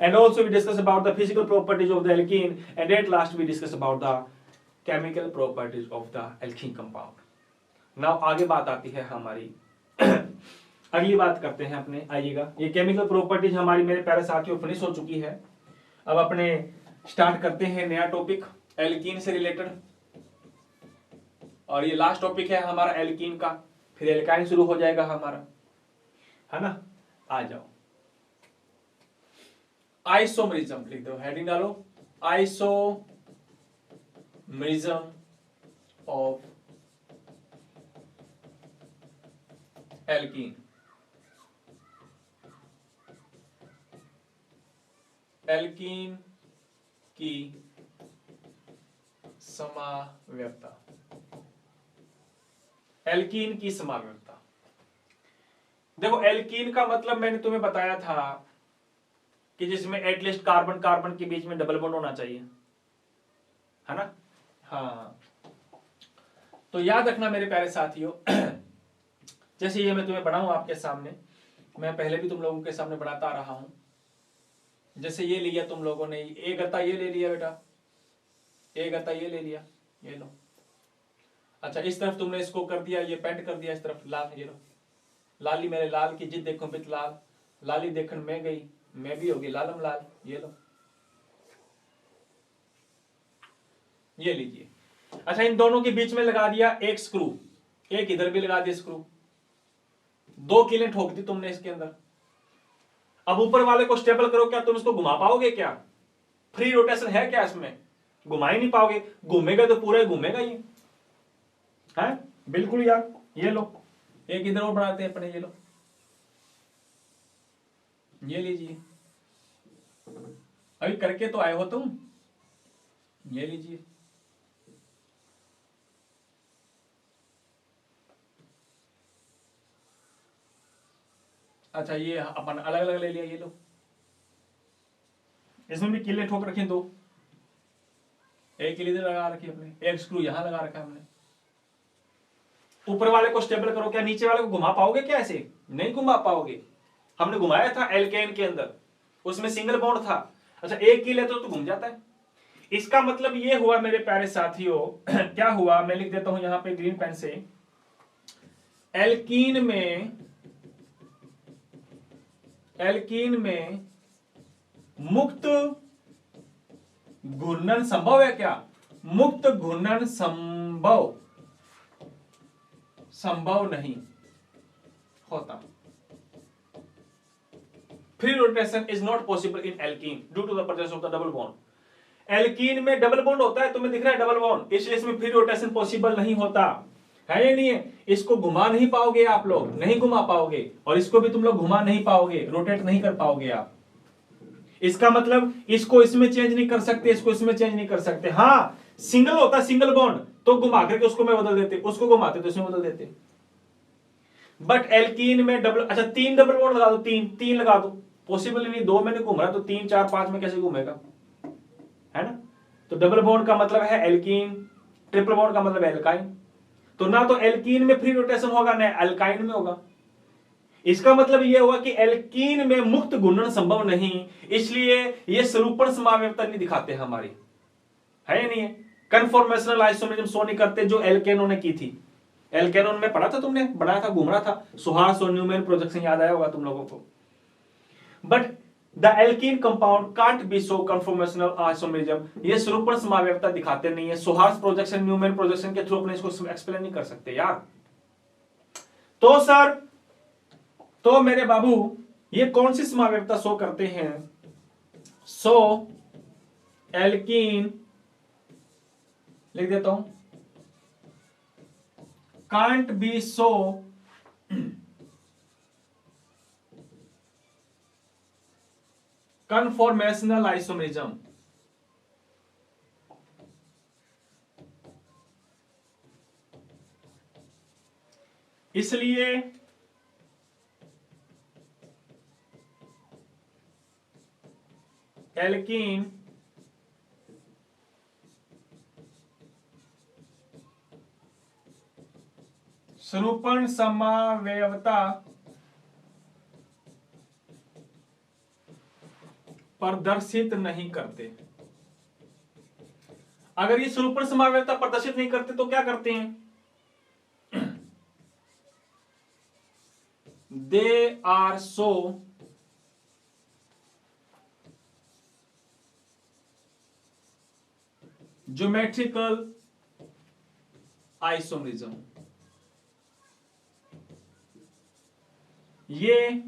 and also we discuss about the physical properties of the alkene, and at last we discuss about the chemical properties of the alkene compound. Now आगे बात आती है हमारी अगली बात करते हैं अपने, आइएगा। ये केमिकल प्रॉपर्टीज हमारी मेरे प्यारे साथियों फिनिश हो चुकी है। अब अपने स्टार्ट करते हैं नया टॉपिक एल्कीन से रिलेटेड, और ये लास्ट टॉपिक है हमारा एल्कीन का, फिर एल्काइन शुरू हो जाएगा हमारा, है ना। आ जाओ, आइसोमरिज्म लिख दो, हेडिंग डालो, आइसोमरिज्म ऑफ एल्कीन। एल्कीन की समावयवता, एल्कीन की समावयवता। देखो एल्कीन का मतलब मैंने तुम्हें बताया था कि जिसमें एटलीस्ट कार्बन कार्बन के बीच में डबल बॉन्ड होना चाहिए, है ना। हाँ, तो याद रखना मेरे प्यारे साथियों, जैसे ये मैं तुम्हें पढ़ाऊं आपके सामने, मैं पहले भी तुम लोगों के सामने पढ़ाता आ रहा हूं। जैसे ये लिया तुम लोगों ने, ए गत्ता ये ले लिया बेटा, ए गत्ता ये ले लिया, ये लो। अच्छा, इस तरफ तुमने इसको कर दिया, ये पेंट कर दिया इस तरफ लाल, ये लो। लाली मेरे लाल की जिद देखो बित लाल, लाली देखन मैं गई, मैं भी होगी लालम लाल, ये लो, ये लीजिए। अच्छा, इन दोनों के बीच में लगा दिया एक स्क्रू, एक इधर भी लगा दिया स्क्रू, दो कीलें ठोक दी तुमने इसके अंदर। अब ऊपर वाले को स्टेबल करो, क्या तुम इसको घुमा पाओगे? क्या फ्री रोटेशन है क्या इसमें? घुमा ही नहीं पाओगे, घूमेगा तो पूरा घूमेगा ये, है बिल्कुल यार। ये लो, एक इधर और बनाते हैं अपने, ये लो, ये लीजिए, अभी करके तो आए हो तुम, ये लीजिए। अच्छा, ये अपन अलग अलग ले लिया, ये लो, इसमें भी किले ठोक रखे दो, एक किले इधर लगा रखी अपने, एक स्क्रू यहां लगा रखा है हमने। ऊपर वाले को स्टेबल करो, क्या नीचे वाले को घुमा पाओगे? क्या ऐसे नहीं घुमा पाओगे। हमने घुमाया था एल्केन के अंदर, उसमें सिंगल बॉन्ड था। अच्छा, एक कीले तो घूम जाता है। इसका मतलब ये हुआ मेरे प्यारे साथियों, क्या हुआ, मैं लिख देता हूं यहां पे ग्रीन पेन से, एल्कीन में मुक्त घूर्णन संभव है क्या? मुक्त घूर्णन संभव नहीं होता। Free rotation is not possible in alkene due to the presence of the double bond. Alkene में डबल बॉन्ड होता है, तुम्हें दिख रहा है डबल बॉन्ड, इसलिए इसमें फ्री रोटेशन पॉसिबल नहीं होता है, या नहीं है। इसको घुमा नहीं पाओगे आप लोग, नहीं घुमा पाओगे, और इसको भी तुम लोग घुमा नहीं पाओगे, रोटेट नहीं कर पाओगे आप। इसका मतलब इसको इसमें चेंज नहीं कर सकते, इसको इसमें चेंज नहीं कर सकते। हाँ, सिंगल होता सिंगल बॉन्ड तो घुमा करके उसको में बदल देते, उसको घुमाते तो इसमें बदल देते। बट एल्कीन में डबल, अच्छा तीन डबल बॉन्ड लगा दो, तीन लगा दो, पॉसिबल नहीं, दो में घूम रहा तो तीन चार पांच में कैसे घूमेगा, है ना। तो डबल बॉन्ड का मतलब है एल्कीन, ट्रिपल बॉन्ड का मतलब है एल्काइन। तो ना तो एल्कीन में फ्री रोटेशन होगा ना एल्काइन में होगा। इसका मतलब यह हुआ कि एल्कीन में मुक्त घूर्णन संभव नहीं, इसलिए ये स्वरूपण समावयवता नहीं दिखाते हमारी, है नहीं है। कन्फॉर्मेशनल आइसोमरिज्म शो नहीं करते जो एल्केनों ने की थी। एल्केनोन में पढ़ा था तुमने, बनाया था, घूम रहा था, सुहास और न्यूमैन प्रोजेक्शन याद आया होगा तुम लोगों को। But the alkene compound can't be show conformational isomerism, ये स्वरूपण समावयवता दिखाते नहीं है। सुहास प्रोजेक्शन, न्यूमैन प्रोजेक्शन के थ्रू अपने इसको एक्सप्लेन नहीं कर सकते यार। तो सर, तो मेरे बाबू ये कौन सी समावयवता शो करते हैं? सो एल्कीन लिख देता हूं, can't be so conformational isomerism. इसलिए एल्कीन स्वरूपण समावयवता प्रदर्शित नहीं करते। अगर ये स्वरूपण समावयवता प्रदर्शित नहीं करते तो क्या करते हैं? They are so geometrical isomerism. ये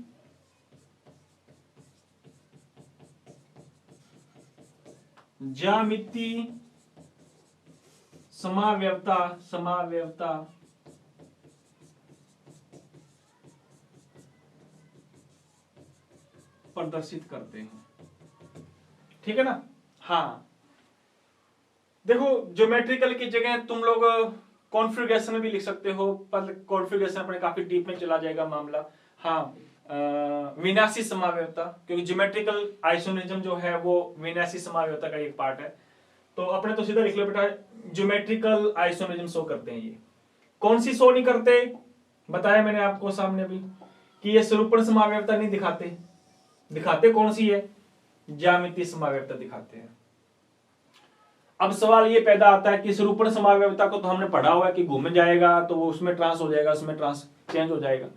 ज्यामितीय समावयवता प्रदर्शित करते हैं। ठीक है ना? हाँ, देखो ज्योमेट्रिकल की जगह तुम लोग कॉन्फ़िगरेशन भी लिख सकते हो, पर कॉन्फ़िगरेशन अपने काफी डीप में चला जाएगा मामला। हाँ, विन्यासी समावयवता, क्योंकि ज्योमेट्रिकल आइसोमरिज्म जो है वो विन्यासी समावयवता का एक पार्ट है। तो अपने तो सीधा लिख लो बेटा, ज्योमेट्रिकल आइसोमरिज्म शो करते हैं। ये कौन सी शो नहीं करते? बताया मैंने आपको सामने भी कि ये स्वरूपण समावयवता नहीं दिखाते। दिखाते कौन सी है? ज्यामितीय समावयवता दिखाते हैं। अब सवाल ये पैदा आता है कि स्वरूपण समावयवता को तो हमने पढ़ा हुआ है कि घूम जाएगा तो वो उसमें ट्रांस हो जाएगा, उसमें ट्रांस चेंज हो जाएगा।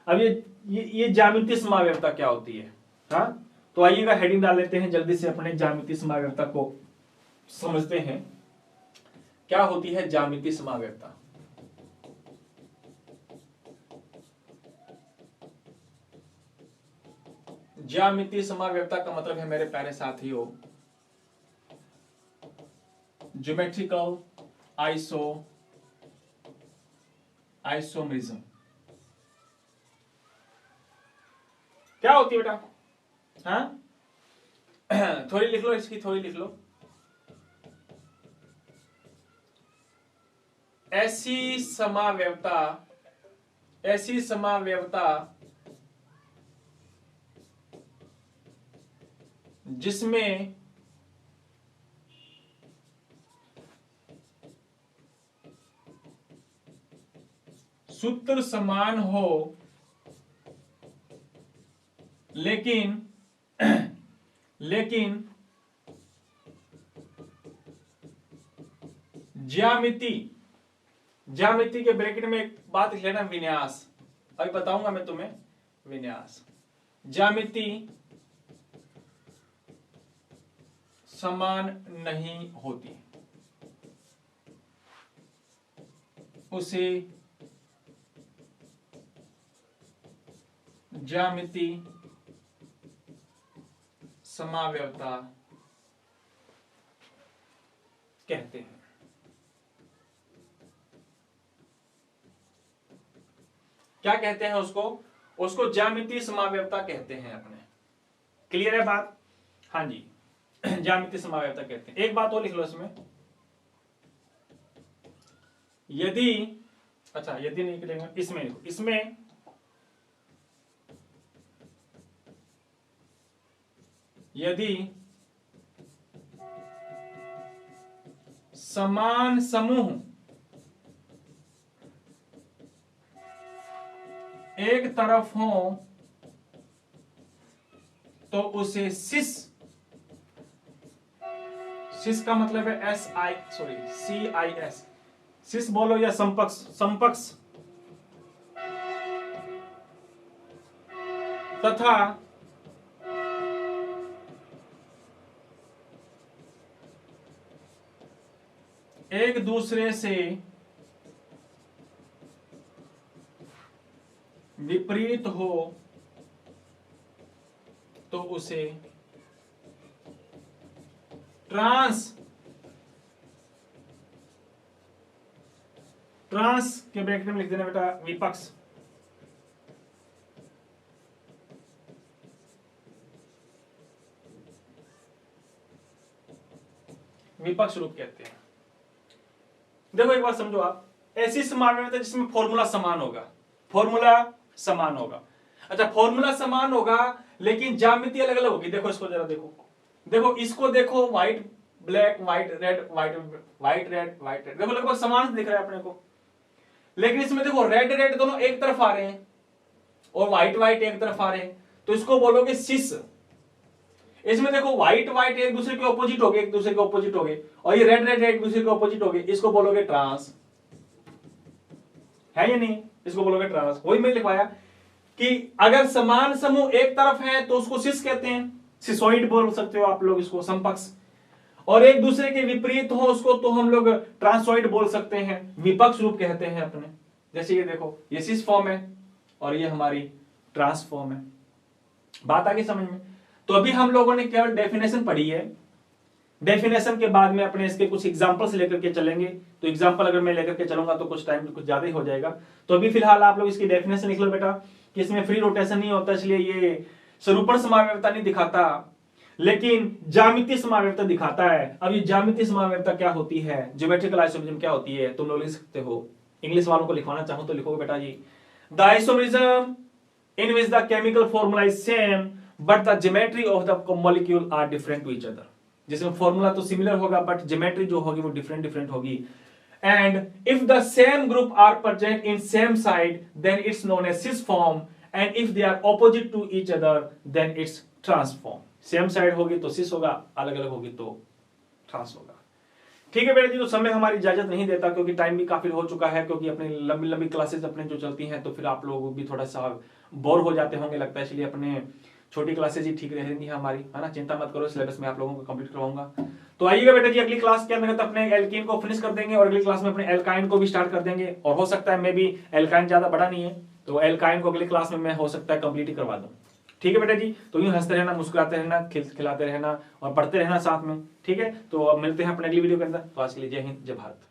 अब ये ज्यामितीय समावयवता क्या होती है? हाँ, तो आइएगा हेडिंग डाल लेते हैं जल्दी से, अपने ज्यामितीय समावयवता को समझते हैं। क्या होती है ज्यामितीय समावयवता? ज्यामितीय समावयवता का मतलब है मेरे प्यारे साथियों, ज्योमेट्रिकल आइसोमरिज्म। क्या होती है बेटा? हाँ, थोड़ी लिख लो, इसकी थोड़ी लिख लो। ऐसी समावयवता जिसमें सूत्र समान हो लेकिन ज्यामिति के ब्रैकेट में एक बात लिख लेना, विन्यास। अभी बताऊंगा मैं तुम्हें विन्यास। ज्यामिति समान नहीं होती, उसे ज्यामिति समावयवता कहते हैं। क्या कहते हैं उसको ज्यामितीय समावयवता कहते हैं अपने। क्लियर है बात? हाँ जी, ज्यामितीय समावयवता कहते हैं। एक बात और लिख लो इसमें, यदि नहीं करेंगे, इसमें यदि समान समूह एक तरफ हो तो उसे सिस का मतलब है CIS, सिस बोलो या समपक्ष तथा एक दूसरे से विपरीत हो तो उसे ट्रांस के ब्रैकेट में लिख देना बेटा विपक्ष। विपक्ष रूप कहते हैं। देखो एक बात समझो आप, ऐसी समावयवता जिसमें फॉर्मूला समान होगा। अच्छा, फॉर्मूला समान होगा लेकिन ज्यामिति अलग अलग होगी। देखो इसको जरा देखो इसको देखो, white black, white red, white red, देखो लगभग समान दिख रहा है अपने को। लेकिन इसमें देखो रेड दोनों एक तरफ आ रहे हैं और व्हाइट एक तरफ आ रहे हैं, तो इसको बोलोगे सिस। इसमें देखो व्हाइट व्हाइट एक दूसरे के ऑपोजिट हो गए, एक दूसरे के ऑपोजिट हो गए, और ये रेड रेड एक दूसरे के ऑपोजिट हो गए, इसको बोलोगे ट्रांस, है या नहीं, इसको बोलोगे ट्रांस। वही मैं लिखवाया कि अगर समान समूह एक तरफ है तो उसको सिस कहते हैं, सिसोइड बोल सकते हो आप लोग इसको, समपक्ष, और एक दूसरे के विपरीत हो उसको तो हम लोग ट्रांसोइड बोल सकते हैं, विपक्ष रूप कहते हैं अपने। जैसे ये देखो, ये सिस फॉर्म है और ये हमारी ट्रांस फॉर्म है। बात आगे समझ में? तो अभी हम लोगों ने केवल डेफिनेशन पढ़ी है, डेफिनेशन के बाद में अपने इसके कुछ एग्जांपल्स लेकर के चलेंगे। तो एग्जांपल अगर मैं लेकर के चलूंगा तो कुछ टाइम कुछ ज्यादा ही हो जाएगा। तो अभी फिलहाल आप लोग इसकी डेफिनेशन लिख लो बेटा कि इसमें फ्री रोटेशन नहीं होता, इसलिए ये स्वरूपण समावयवता नहीं दिखाता, लेकिन ज्यामितीय समावयवता दिखाता है। अब ये ज्यामितीय समावयवता क्या होती है, ज्योमेट्रिकल आइसोमेरिज्म क्या होती है, तुम लोग लिख सकते हो। इंग्लिश वालों को लिखवाना चाहो तो लिखोगे बेटा जी, the isomerism in which the chemical formula is same but the geometry of the molecule are different to each other। जिसमें फॉर्मूला तो सिमिलर होगा बट ज्योमेट्री जो होगी वो डिफरेंट डिफरेंट होगी। And if the same group are present in same side then it's known as cis form, and if they are opposite to each other then it's trans form. Same side होगी तो सिस होगा, अलग अलग होगी तो trans होगा। ठीक है बेटा जी, तो समय हमारी इजाजत नहीं देता क्योंकि टाइम भी काफी हो चुका है, क्योंकि अपनी लंबी लंबी क्लासेस अपने जो चलती हैं तो फिर आप लोग भी थोड़ा सा बोर हो जाते होंगे लगता है, इसलिए अपने छोटी क्लासेज ही ठीक रहेंगी हमारी, है ना। चिंता मत करो, सिलेबस में आप लोगों को कंप्लीट करवाऊंगा। तो आइएगा बेटा जी, अगली क्लास के अंदर अपने एल्कीन को फिनिश कर देंगे और अगली क्लास में अपने एल्काइन को भी स्टार्ट कर देंगे। और हो सकता है मे भी एल्काइन ज्यादा बड़ा नहीं है तो एल्काइन को अगली क्लास में मैं हो सकता है कंप्लीट ही करवा दूं। ठीक है बेटा जी, तो यूं हंसते रहना, मुस्कुराते रहना, खिलाते रहना और पढ़ते रहना साथ में। ठीक है, तो अब मिलते हैं अपने अगली वीडियो के अंदर। तो आज के लिए जय हिंद, जय भारत।